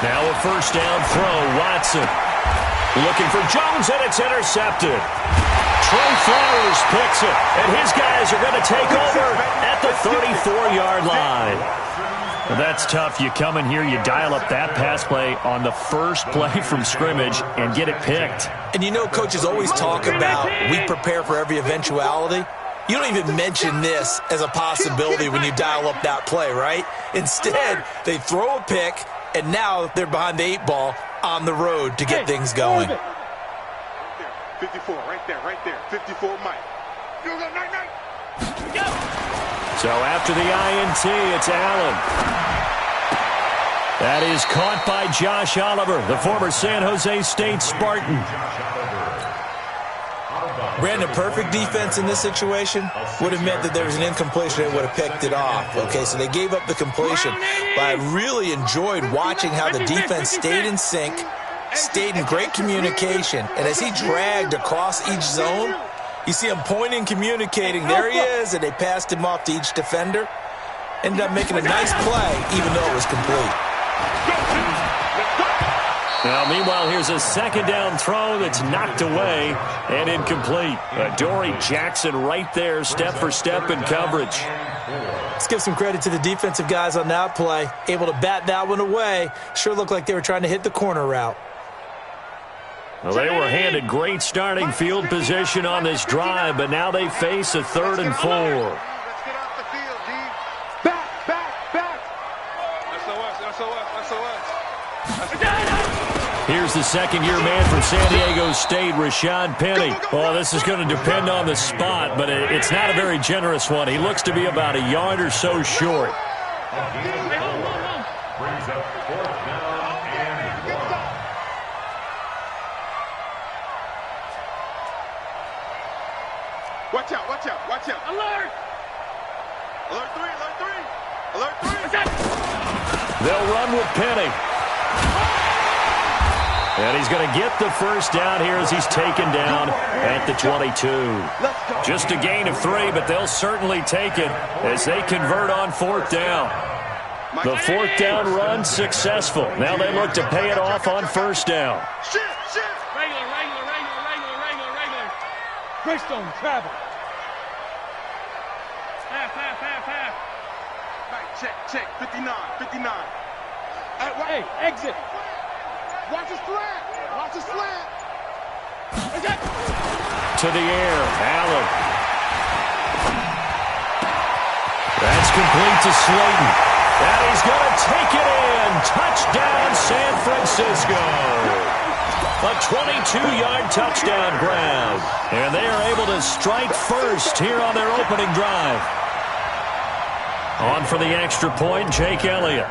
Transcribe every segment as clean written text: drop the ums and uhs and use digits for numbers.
Now a first down throw, Watson. Looking for Jones, and it's intercepted. Trey Flowers picks it, and his guys are going to take over at the 34-yard line. Well, that's tough. You come in here, you dial up that pass play on the first play from scrimmage and get it picked. And you know coaches always talk about we prepare for every eventuality. You don't even mention this as a possibility when you dial up that play, right? Instead, they throw a pick, and now they're behind the 8 ball on the road to get things going. 54, right there. 54, Mike. So after the INT, it's Allen. That is caught by Josh Oliver, the former San Jose State Spartan. Brandon, perfect defense in this situation would have meant that there was an incompletion and would have picked it off. Okay, so they gave up the completion. But I really enjoyed watching how the defense stayed in sync, stayed in great communication. And as he dragged across each zone, you see him pointing, communicating. There he is, and they passed him off to each defender. Ended up making a nice play, even though it was complete. Now, meanwhile, here's a second down throw that's knocked away and incomplete. Dory Jackson right there, step for step in coverage. Let's give some credit to the defensive guys on that play. Able to bat that one away. Sure looked like they were trying to hit the corner route. Well, they were handed great starting field position on this drive, but now they face a 3rd and 4. Let's get off the field, D. Back. SOS. Here's the second-year man from San Diego State, Rashad Penny. Well, this is going to depend on the spot, but it's not a very generous one. He looks to be about a yard or so short. Brings up 4th down and 1. Watch out. Alert 3. They'll run with Penny. And he's going to get the first down here as he's taken down at the 22. Just a gain of 3, but they'll certainly take it as they convert on 4th down. The 4th down run successful. Now they look to pay it off on 1st down. Regular. Greystone, travel. Half. Right, check. 59. Hey, exit. Watch his flat. To the air, Allen. That's complete to Slayton. And he's going to take it in. Touchdown, San Francisco. A 22-yard touchdown grab. And they are able to strike first here on their opening drive. On for the extra point, Jake Elliott.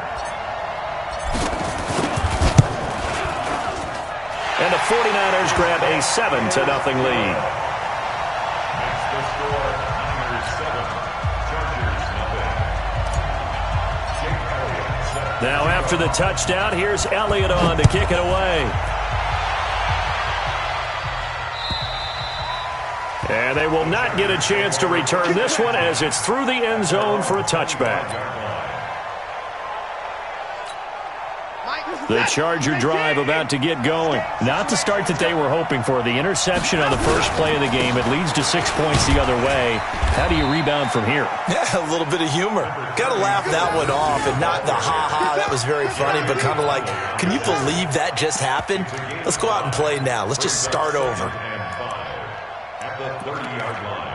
And the 49ers grab a 7-0 lead. That's the score. Niners 7, Chargers 0. Jake Elliott. Now after the touchdown, here's Elliott on to kick it away. And they will not get a chance to return this one as it's through the end zone for a touchback. The Charger drive about to get going. Not the start that they were hoping for. The interception on the first play of the game. It leads to 6 points the other way. How do you rebound from here? Yeah, a little bit of humor. Got to laugh that one off, and not the ha-ha, that was very funny, but kind of like, can you believe that just happened? Let's go out and play now. Let's just start over. At the 30-yard line.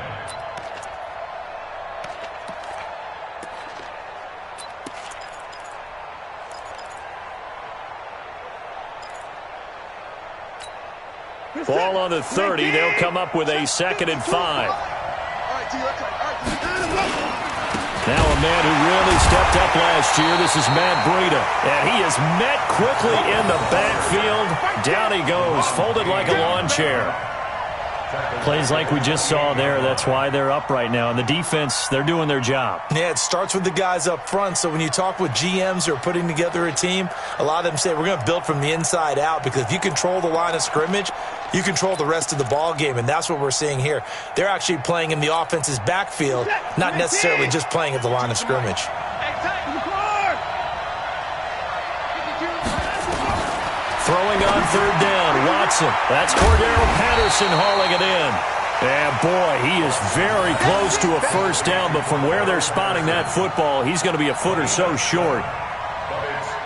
Ball on the 30. They'll come up with a 2nd and 5. Now a man who really stepped up last year. This is Matt Breida. And he is met quickly in the backfield. Down he goes, folded like a lawn chair. Plays like we just saw there. That's why they're up right now. And the defense, they're doing their job. Yeah, it starts with the guys up front. So when you talk with GMs who are putting together a team, a lot of them say we're going to build from the inside out, because if you control the line of scrimmage, you control the rest of the ball game, and that's what we're seeing here. They're actually playing in the offense's backfield, not necessarily just playing at the line of scrimmage. Throwing on third down, Watson. That's Cordero Patterson hauling it in. And boy, he is very close to a first down, but from where they're spotting that football, he's going to be a foot or so short.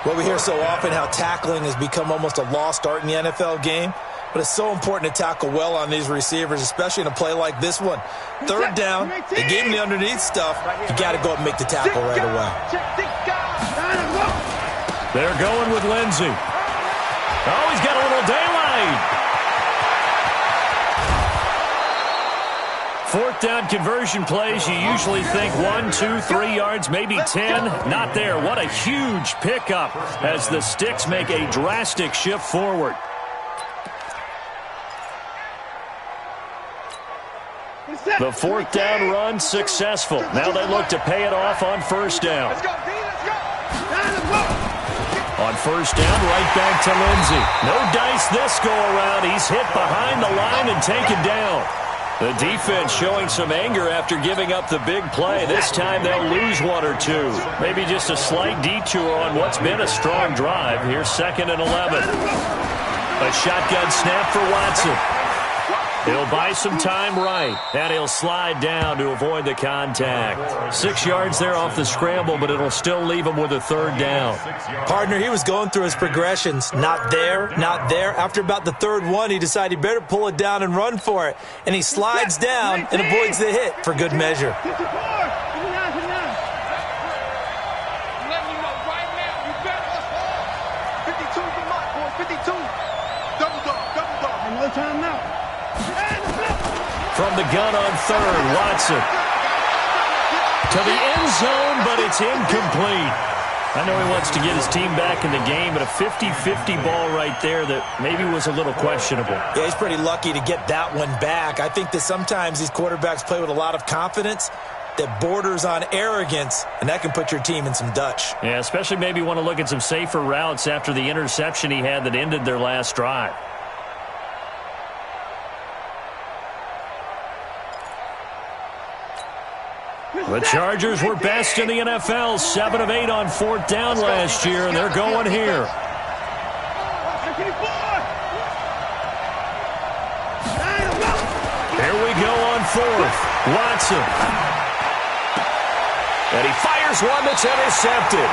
Well, we hear so often how tackling has become almost a lost art in the NFL game, but it's so important to tackle well on these receivers, especially in a play like this one. Third down, they gave him the underneath stuff. You got to go up and make the tackle right away. They're going with Lindsey. Oh, he's got a little daylight. Fourth down conversion plays, you usually think 1, 2, 3 yards, maybe 10. Not there. What a huge pickup as the Sticks make a drastic shift forward. The fourth down run successful. Now they look to pay it off on first down. On first down, right back to Lindsey. No dice this go-around. He's hit behind the line and taken down. The defense showing some anger after giving up the big play. This time they'll lose 1 or 2. Maybe just a slight detour on what's been a strong drive. Here's 2nd and 11. A shotgun snap for Watson. He'll buy some time right, and he'll slide down to avoid the contact. 6 yards there off the scramble, but it'll still leave him with a third down. Partner, he was going through his progressions. Not there, not there. After about the third one, he decided he better pull it down and run for it. And he slides down and avoids the hit for good measure. From the gun on third, Watson. To the end zone, but it's incomplete. I know he wants to get his team back in the game, but a 50-50 ball right there that maybe was a little questionable. Yeah, he's pretty lucky to get that one back. I think that sometimes these quarterbacks play with a lot of confidence that borders on arrogance, and that can put your team in some Dutch. Yeah, especially maybe want to look at some safer routes after the interception he had that ended their last drive. The Chargers were best in the NFL, 7 of 8 on fourth down last year, and they're going here. Here we go on fourth. Watson. And he fires one that's intercepted.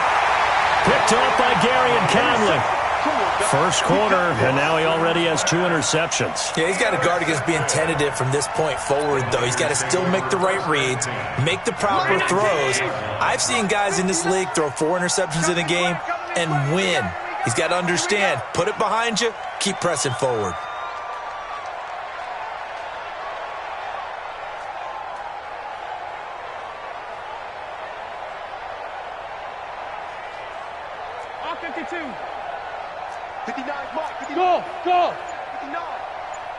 Picked off by Gary and Conley. First corner, and now he already has 2 interceptions. Yeah, he's got to guard against being tentative from this point forward, though. He's got to still make the right reads, make the proper throws. I've seen guys in this league throw 4 interceptions in a game and win. He's got to understand, put it behind you, keep pressing forward. Go! 59.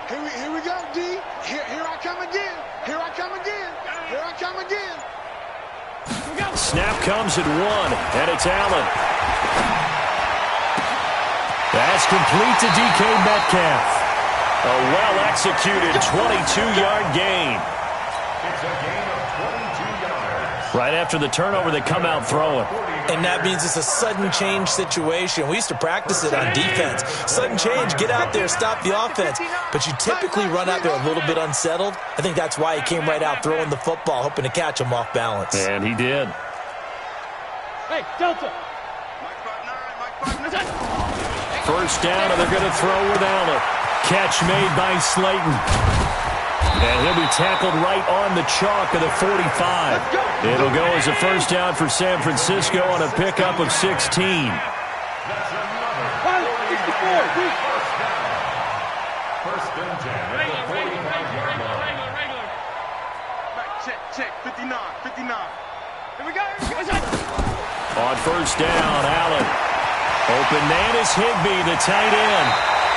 Here we go, D. Here I come again. Here I come again. Here I come again. Snap comes at 1, and it's Allen. That's complete to DK Metcalf. A well-executed 22-yard gain. It's a gain of 22 yards. Right after the turnover, they come out throwing. And that means it's a sudden change situation. We used to practice it on defense. Sudden change, get out there, stop the offense. But you typically run out there a little bit unsettled. I think that's why he came right out throwing the football, hoping to catch him off balance. And he did. Hey, Delta. First down, and they're going to throw with Allen. Catch made by Slayton. And he'll be tackled right on the chalk of the 45. It'll go as a first down for San Francisco on a pickup of 16. That's another 44. First and 10 at the 45-yard line. Check. 59. Here we go. On first down, Allen. Open man is Higbee, the tight end.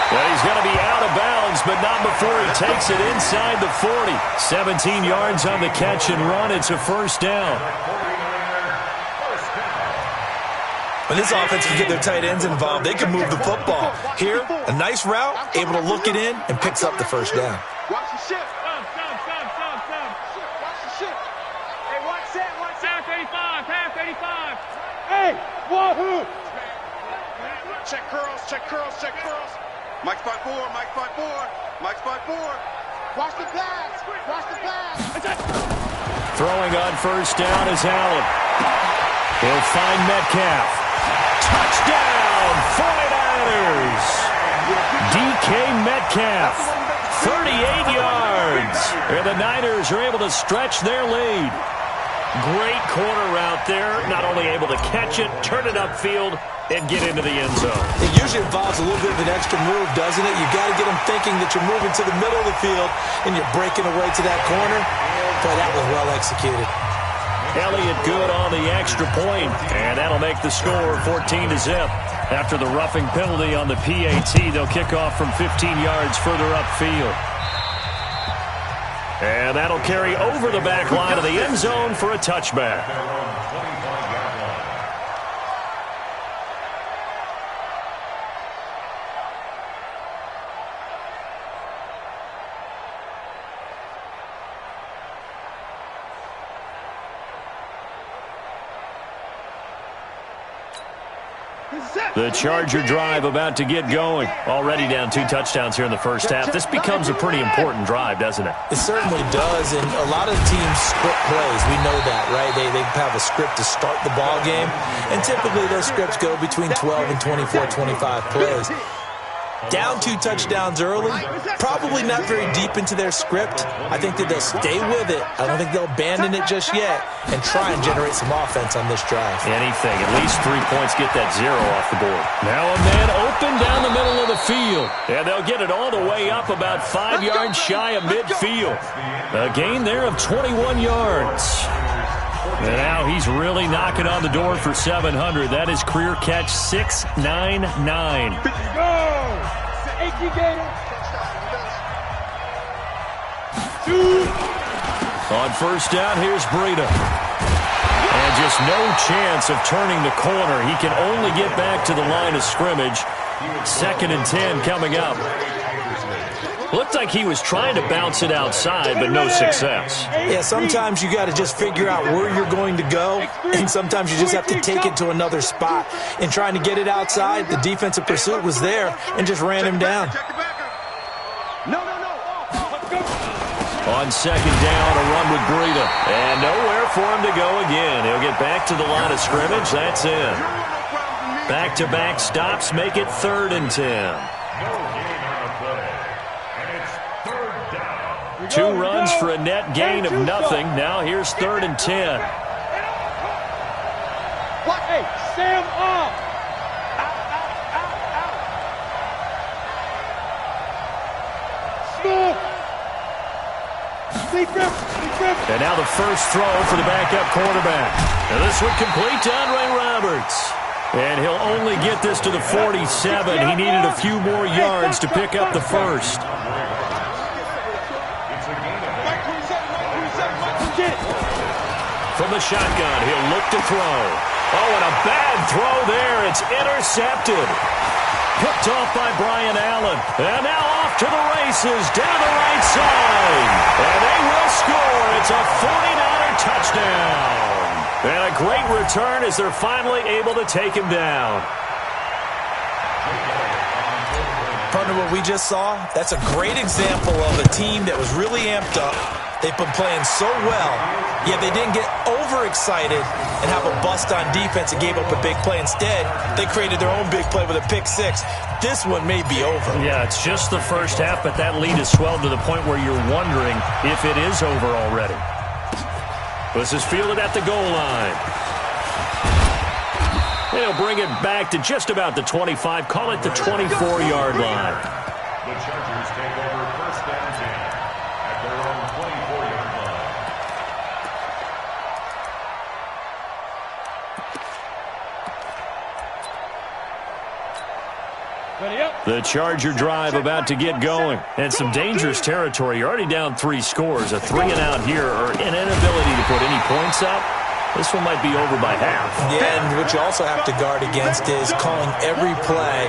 Well, he's going to be out of bounds, but not before he takes it inside the 40. 17 yards on the catch and run. It's a first down. When this offense can get their tight ends involved, they can move the football. Here, a nice route, able to look it in, and picks up the first down. Watch the shit. Watch the shit. Hey, watch that. Pass 35. Hey, wahoo! Check curls. Mike's by four. Watch the pass. Throwing on first down is Allen. He'll find Metcalf. Touchdown, 49ers! DK Metcalf, 38 yards. And the Niners are able to stretch their lead. Great corner route there. Not only able to catch it, turn it upfield, and get into the end zone. It usually involves a little bit of an extra move, doesn't it? You got to get them thinking that you're moving to the middle of the field and you're breaking away to that corner. Boy, that was well executed. Elliott good on the extra point, and that'll make the score 14-0. After the roughing penalty on the PAT, they'll kick off from 15 yards further upfield. And that'll carry over the back line of the end zone for a touchback. The Charger drive about to get going. Already down 2 touchdowns here in the first half. This becomes a pretty important drive, doesn't it? It certainly does, and a lot of teams script plays. We know that, right? They have a script to start the ball game, and typically those scripts go between 12 and 24, 25 plays. Down 2 touchdowns early, probably not very deep into their script. I think that they'll stay with it. I don't think they'll abandon it just yet and try and generate some offense on this drive. Anything, at least 3 points, get that 0 off the board. Now a man open down the middle of the field. And they'll get it all the way up about 5 yards shy of midfield. A gain there of 21 yards. And now he's really knocking on the door for 700. That is career catch 699. Go! BigQadeer. On first down, here's Breida. And just no chance of turning the corner. He can only get back to the line of scrimmage. 2nd and 10 coming up. Looked like he was trying to bounce it outside, but no success. Yeah, sometimes you got to just figure out where you're going to go, and sometimes you just have to take it to another spot. In trying to get it outside, the defensive pursuit was there and just ran him down. On 2nd down, a run with Breida. And nowhere for him to go again. He'll get back to the line of scrimmage. That's in. Back-to-back stops make it 3rd and 10. 2 runs for a net gain of nothing. Now here's 3rd and 10. Hey, Sam off. Smooth. And now the first throw for the backup quarterback. Now this one complete to Andre Roberts. And he'll only get this to the 47. He needed a few more yards to pick up the first. From the shotgun, he'll look to throw. Oh, and a bad throw there. It's intercepted. Picked off by Brian Allen. And now off to the races down the right side. And they will score. It's a 49er touchdown. And a great return as they're finally able to take him down. Partner, what we just saw, that's a great example of a team that was really amped up. They've been playing so well, yet they didn't get overexcited and have a bust on defense and gave up a big play. Instead, they created their own big play with a pick-6. This one may be over. Yeah, it's just the first half, but that lead has swelled to the point where you're wondering if it is over already. This is fielded at the goal line. They'll bring it back to just about the 25. Call it the 24-yard line. The Chargers take over 1st and 10 at their own 24-yard line. Ready up. The Charger drive about to get going. And some dangerous territory. You're already down 3 scores. A 3 and out here, or an inability to put any points up. This one might be over by half. Yeah, and what you also have to guard against is calling every play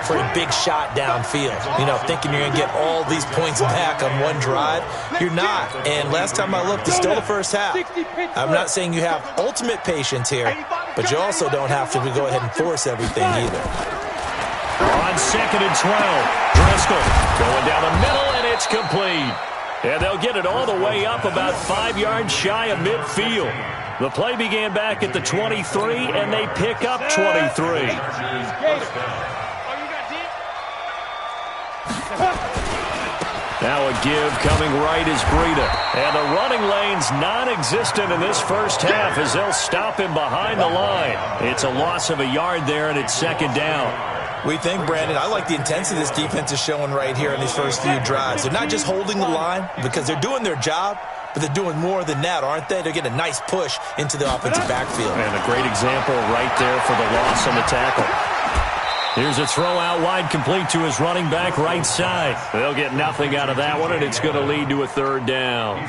for a big shot downfield. You know, thinking you're going to get all these points back on one drive. You're not. And last time I looked, it's still the first half. I'm not saying you have ultimate patience here, but you also don't have to go ahead and force everything either. On 2nd and 12, Driscoll going down the middle, and it's complete. And they'll get it all the way up about 5 yards shy of midfield. The play began back at the 23, and they pick up 23. Now a give coming right is Breida. And the running lane's non-existent in this first half as they'll stop him behind the line. It's a loss of a yard there, and it's 2nd down. We think, Brandon, I like the intensity this defense is showing right here in these first few drives. They're not just holding the line because they're doing their job, but they're doing more than that, aren't they? They're getting a nice push into the offensive backfield. And a great example right there for the loss on the tackle. Here's a throw out wide, complete to his running back right side. They'll get nothing out of that one, and it's going to lead to a 3rd down.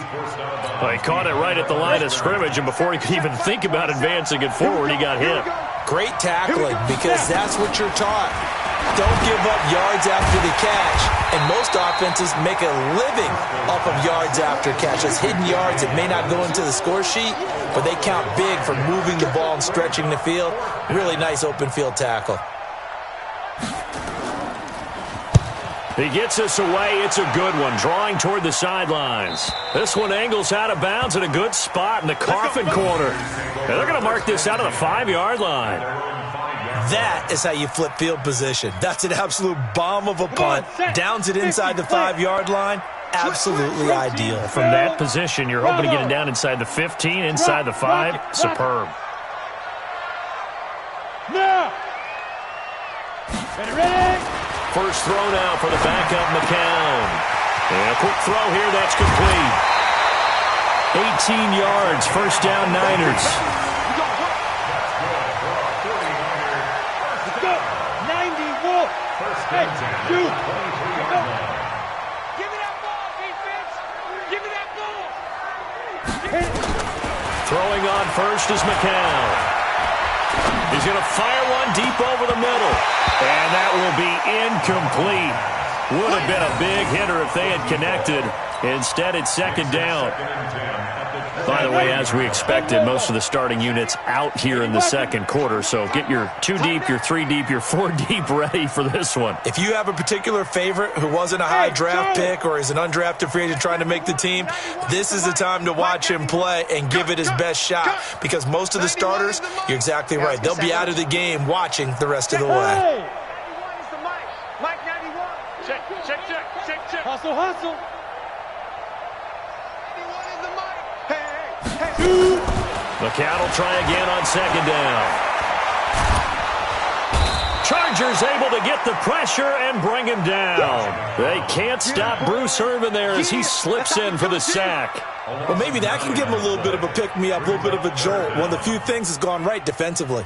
Well, he caught it right at the line of scrimmage, and before he could even think about advancing it forward, he got hit. Great tackling, because that's what you're taught. Don't give up yards after the catch. And most offenses make a living off of yards after catch. Those hidden yards that may not go into the score sheet, but they count big for moving the ball and stretching the field. Really nice open field tackle. He gets us away. It's a good one, drawing toward the sidelines. This one angles out of bounds at a good spot in the coffin corner. And they're going to mark this out of the 5-yard line. That is how you flip field position. That's an absolute bomb of a punt. Downs it inside the 5-yard line. Absolutely ideal. From that position, you're hoping to get it down inside the 15, inside the 5. Superb. Now. Ready. First throw now for the backup McCown. And a quick throw here, that's complete. 18 yards, first down Niners. Let's go. 91. Hey, dude. Give me that ball, defense. Give me that ball. Throwing on first is McCown. He's going to fire one deep over the middle. And that will be incomplete. Would have been a big hitter if they had connected. Instead, it's 2nd down. By the way, as we expected, most of the starting units out here in the 2nd quarter. So get your 2 deep, your 3 deep, your 4 deep ready for this one. If you have a particular favorite who wasn't a high draft pick or is an undrafted free agent trying to make the team, this is the time to watch him play and give it his best shot. Because most of the starters, you're exactly right, they'll be out of the game watching the rest of the way. Mike 91. Check. Hustle. 91 is the mic. Hey. McCown will try again on 2nd down. Chargers able to get the pressure and bring him down. They can't stop Bruce Irvin there as he slips in for the sack. Well, maybe that can give him a little bit of a pick-me-up, a little bit of a jolt. One of the few things has gone right defensively.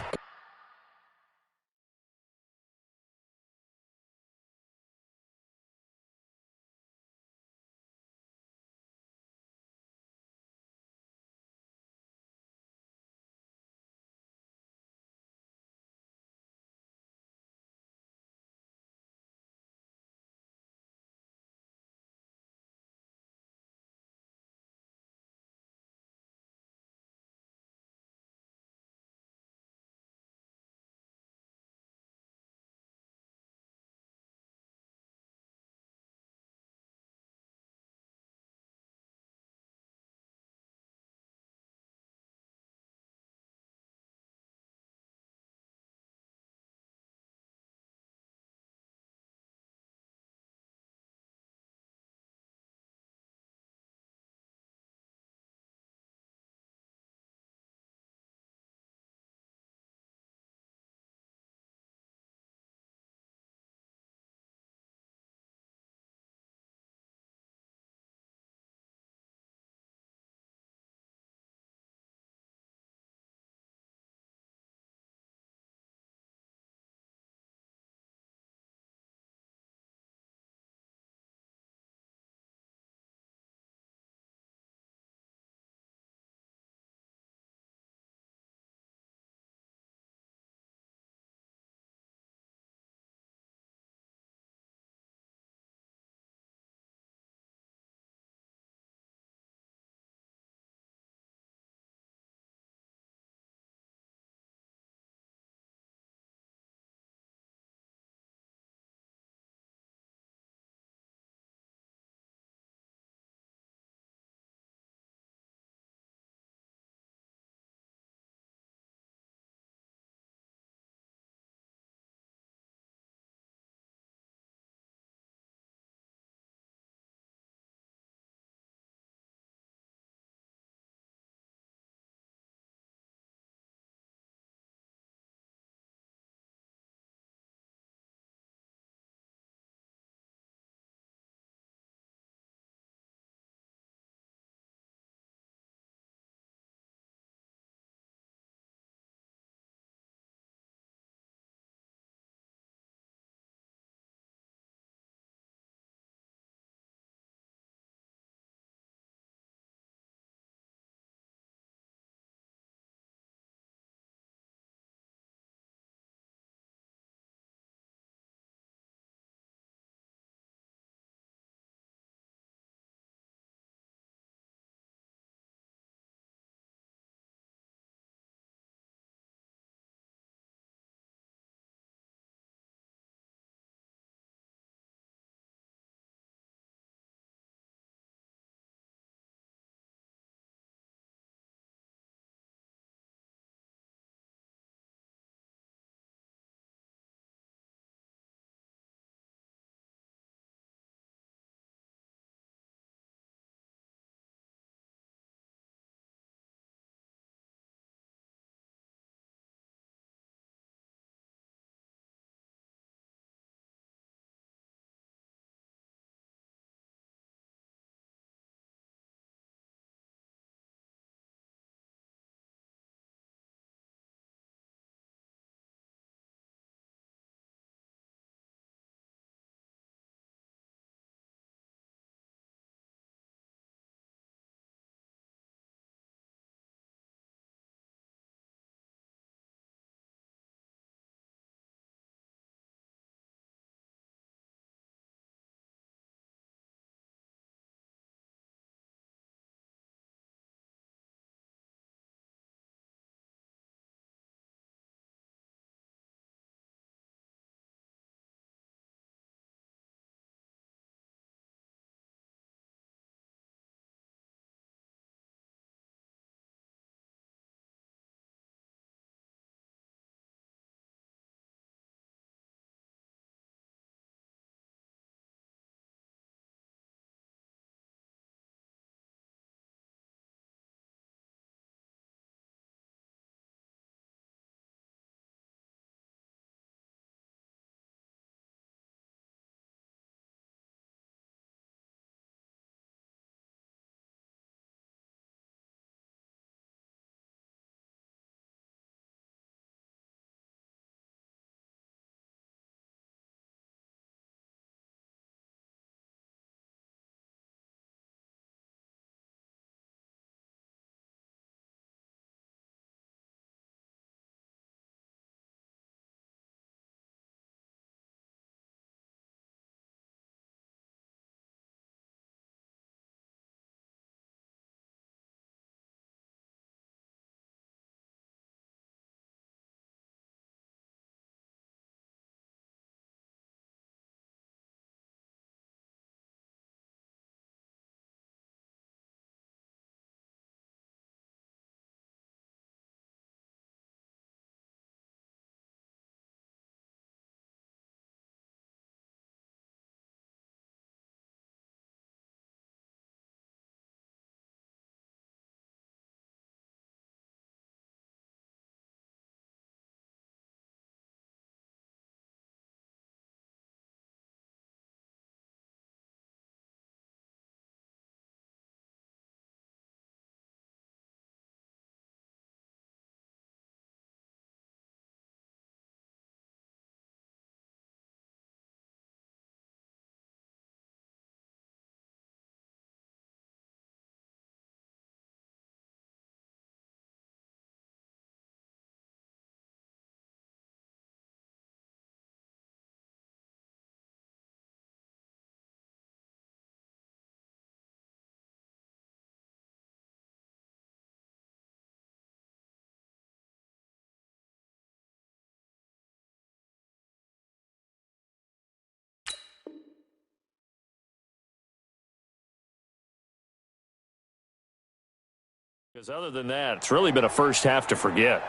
Because other than that, it's really been a first half to forget.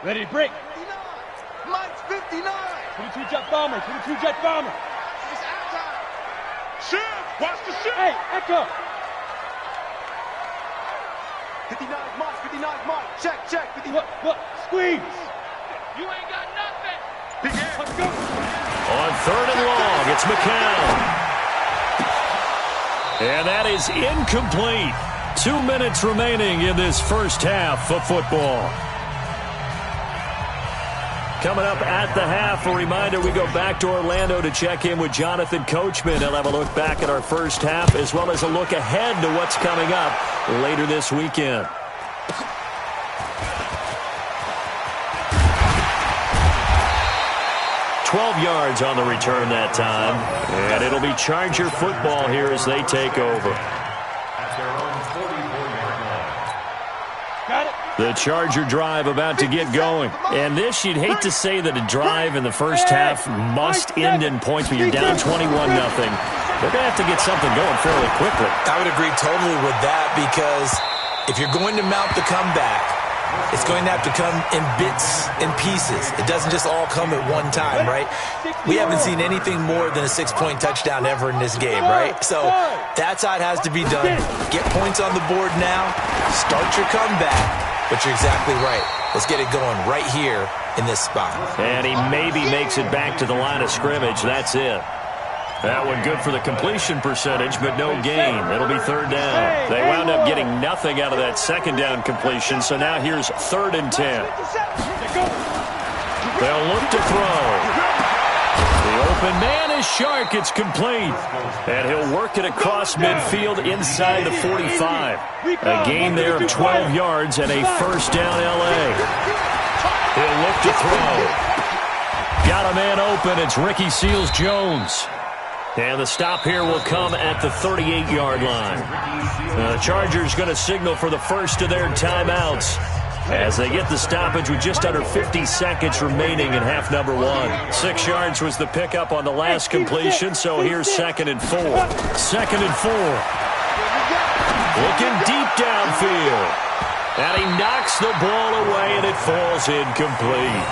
Ready to break. 59. Mike's 59. 22 jet bomber. 22 jet bomber. It's outside. Shift. Watch the shift. Hey, Echo. 59 Mike. 59 Mike. Check, check. 59. Look. Squeeze. You ain't got nothing. Let's go. On 3rd and long, it's McCown. And that is incomplete. 2 minutes remaining in this first half of football. Coming up at the half, a reminder, we go back to Orlando to check in with Jonathan Coachman. He'll have a look back at our first half as well as a look ahead to what's coming up later this weekend. $12 yards on the return that time. And it'll be Charger football here as they take over. At their own 44-yard line. Got it. The Charger drive about to get going. And this, you'd hate to say that a drive in the first half must end in points, but you're down 21-0. They're going to have to get something going fairly quickly. I would agree totally with that because if you're going to mount the comeback, it's going to have to come in bits and pieces. It doesn't just all come at one time, right? We haven't seen anything more than a 6-point touchdown ever in this game, right? So that's how it has to be done. Get points on the board now. Start your comeback. But you're exactly right. Let's get it going right here in this spot. And he maybe makes it back to the line of scrimmage. That's it. That one good for the completion percentage, but no gain. It'll be 3rd down. They wound up getting nothing out of that 2nd down completion, so now here's 3rd and 10. They'll look to throw. The open man is Shark. It's complete. And he'll work it across midfield inside the 45. A gain there of 12 yards and a 1st down L.A. He'll look to throw. Got a man open. It's Ricky Seals-Jones. And the stop here will come at the 38-yard line. The Chargers going to signal for the first of their timeouts as they get the stoppage with just under 50 seconds remaining in half number 1. 6 yards was the pickup on the last completion, so here's 2nd and 4. 2nd and 4. Looking deep downfield. And he knocks the ball away, and it falls incomplete.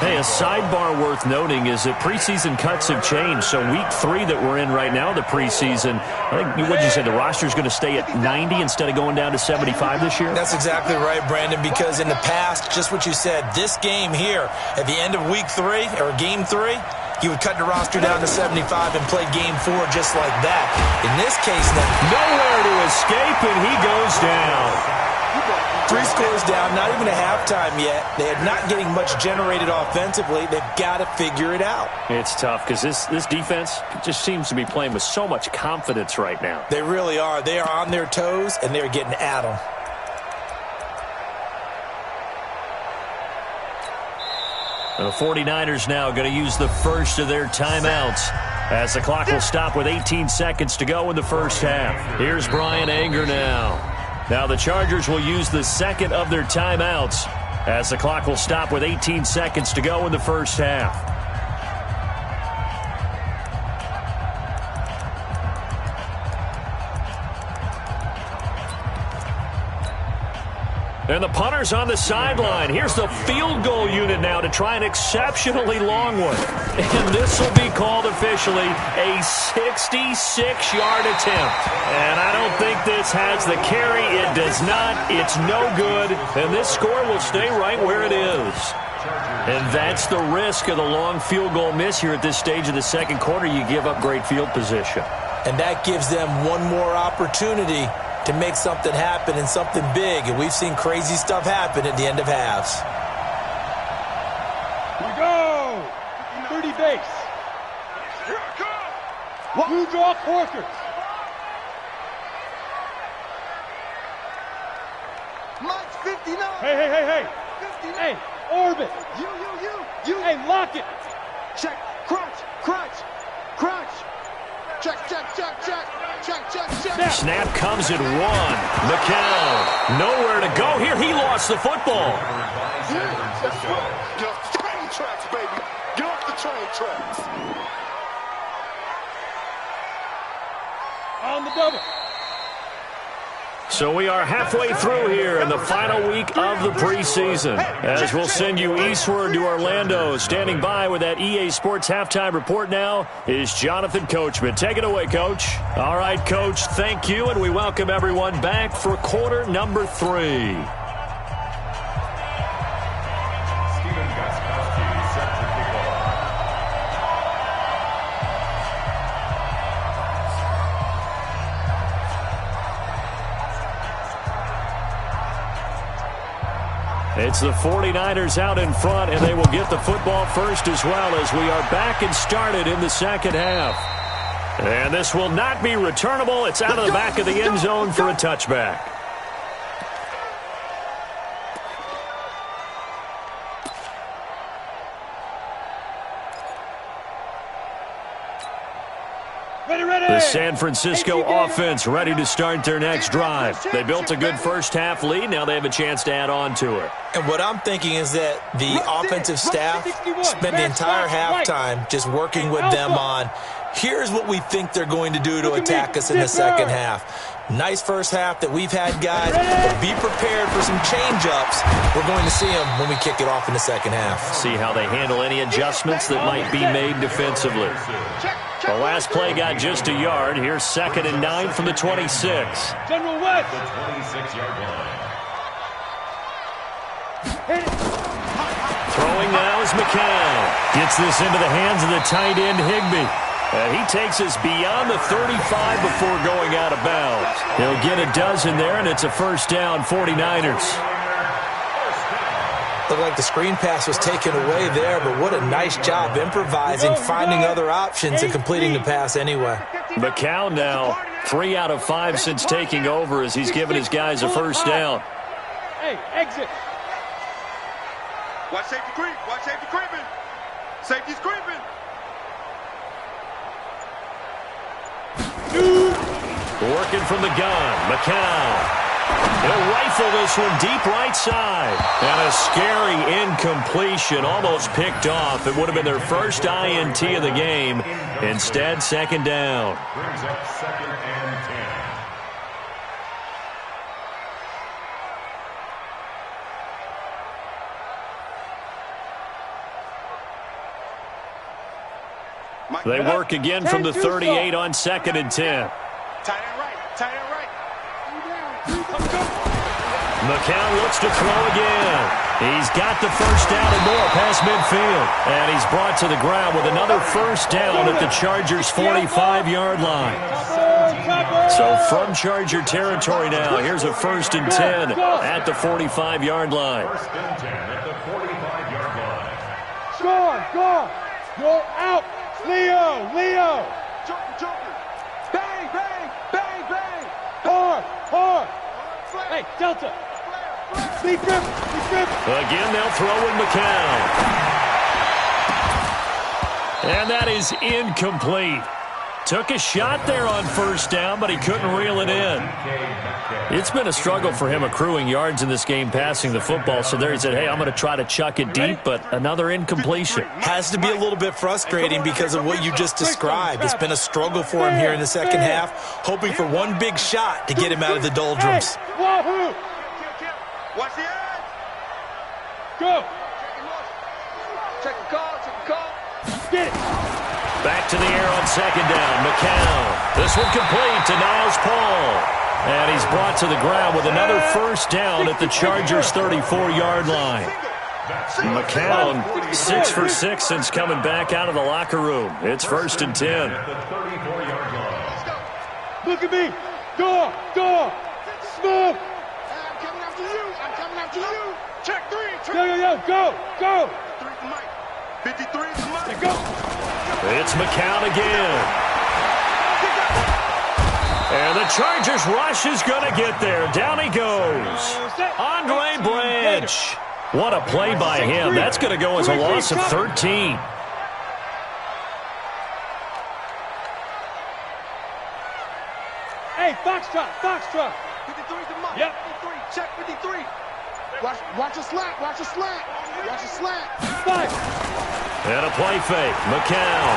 Hey, a sidebar worth noting is that preseason cuts have changed. So week 3 that we're in right now, the preseason, I think, what did you say, the roster's going to stay at 90 instead of going down to 75 this year? That's exactly right, Brandon, because in the past, just what you said, this game here, at the end of week 3, or game 3, you would cut the roster down to 75 and play game 4 just like that. In this case, now, nowhere to escape, and he goes down. 3 scores down, not even a halftime yet. They are not getting much generated offensively. They've got to figure it out. It's tough because this defense just seems to be playing with so much confidence right now. They really are. They are on their toes, and they're getting at them. The 49ers now going to use the first of their timeouts as the clock will stop with 18 seconds to go in the first half. Here's Brian Anger now. Now the Chargers will use the 2nd of their timeouts as the clock will stop with 18 seconds to go in the first half. And the punter's on the sideline. Here's the field goal unit now to try an exceptionally long one. And this will be called officially a 66-yard attempt. And I don't think this has the carry. It does not. It's no good. And this score will stay right where it is. And that's the risk of the long field goal miss here at this stage of the 2nd quarter. You give up great field position. And that gives them one more opportunity to make something happen and something big. And we've seen crazy stuff happen at the end of halves. Here we go. 30 base. Here I come. 2 draw quarters. Mike's 59. Hey. 59. Hey, orbit. You. Hey, lock it. Check. Crunch. Check. Snap comes at 1. McCown, nowhere to go here. He lost the football. Get off the train tracks, baby. Get off the train tracks. On the double. So we are halfway through here in the final week of the preseason. As we'll send you eastward to Orlando. Standing by with that EA Sports halftime report now is Jonathan Coachman. Take it away, Coach. All right, Coach, thank you, and we welcome everyone back for quarter number 3. It's the 49ers out in front, and they will get the football first as well as we are back and started in the second half. And this will not be returnable. It's out of the back of the end zone for a touchback. The San Francisco offense ready to start their next drive. They built a good first half lead. Now they have a chance to add on to it. And what I'm thinking is that the offensive staff spent the entire halftime just working with them on, here's what we think they're going to do to attack us in the second half. Nice first half that we've had, guys, but be prepared for some change-ups. We're going to see them when we kick it off in the second half. See how they handle any adjustments that might be made defensively. The last play got just a yard. Here's 2nd and 9 from the 26. General West. The 26-yard line. Throwing now is McCown. Gets this into the hands of the tight end, Higbee. He takes us beyond the 35 before going out of bounds. He'll get a dozen there, and it's a first down, 49ers. Looked like the screen pass was taken away there, but what a nice job improvising, finding other options, and completing the pass anyway. McCown now 3 out of 5 since taking over as he's given his guys a first down. Hey, exit. Watch safety creep. Watch safety creeping. Safety's creeping. Working from the gun, McCown. He'll rifle this one deep right side. And a scary incompletion, almost picked off. It would have been their first INT of the game. Instead, second down. Brings up 2nd and 10. They work again from the 38 on 2nd and 10. Tight end right. Tight end right. McCown looks to throw again. He's got the first down and more past midfield. And he's brought to the ground with another first down at the Chargers' 45-yard line. So from Charger territory now, here's a 1st and 10 at the 45-yard line. 1st and 10 at the 45-yard line. Go out. Leo. Joker. Bang, bang, bang, bang. Hard. Hey, Delta. Speed grip. Again, they'll throw in McCown. And that is incomplete. Took a shot there on first down, but he couldn't reel it in. It's been a struggle for him accruing yards in this game passing the football. So there he said, hey, I'm going to try to chuck it deep, but another incompletion. Has to be a little bit frustrating because of what you just described. It's been a struggle for him here in the second half, hoping for one big shot to get him out of the doldrums. Watch the edge. Go. Check the call. Get it. Back to the air on second down. McCown. This one complete to Niles Paul. And he's brought to the ground with another first down at the Chargers' 34-yard line. McCown, 6 for 6 since coming back out of the locker room. It's 1st and 10. Look at me. Door. Smoke. I'm coming after you. Check 3. Go. 3 to Mike. 53 to Mike. Go. It's McCown again. And the Chargers rush is going to get there. Down he goes. Andre Branch. What a play by him. That's going to go as a loss of 13. Hey, Foxtrot. 53 to Mike. Yep. 53. Check 53. Watch a slant. Five. And a play fake. McCown.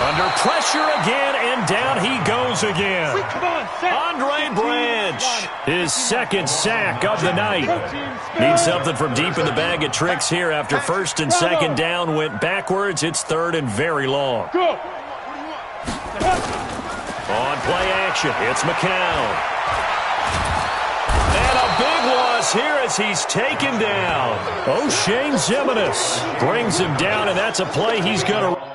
Under pressure again, and down he goes again. Come on, set. Andre Branch, his second sack of the night. Needs something from deep in the bag of tricks here after first and second down went backwards. It's third and very long. Go. On play action, it's McCown. And a big loss here as he's taken down. O'Shane Ximines brings him down, and that's a play he's going to...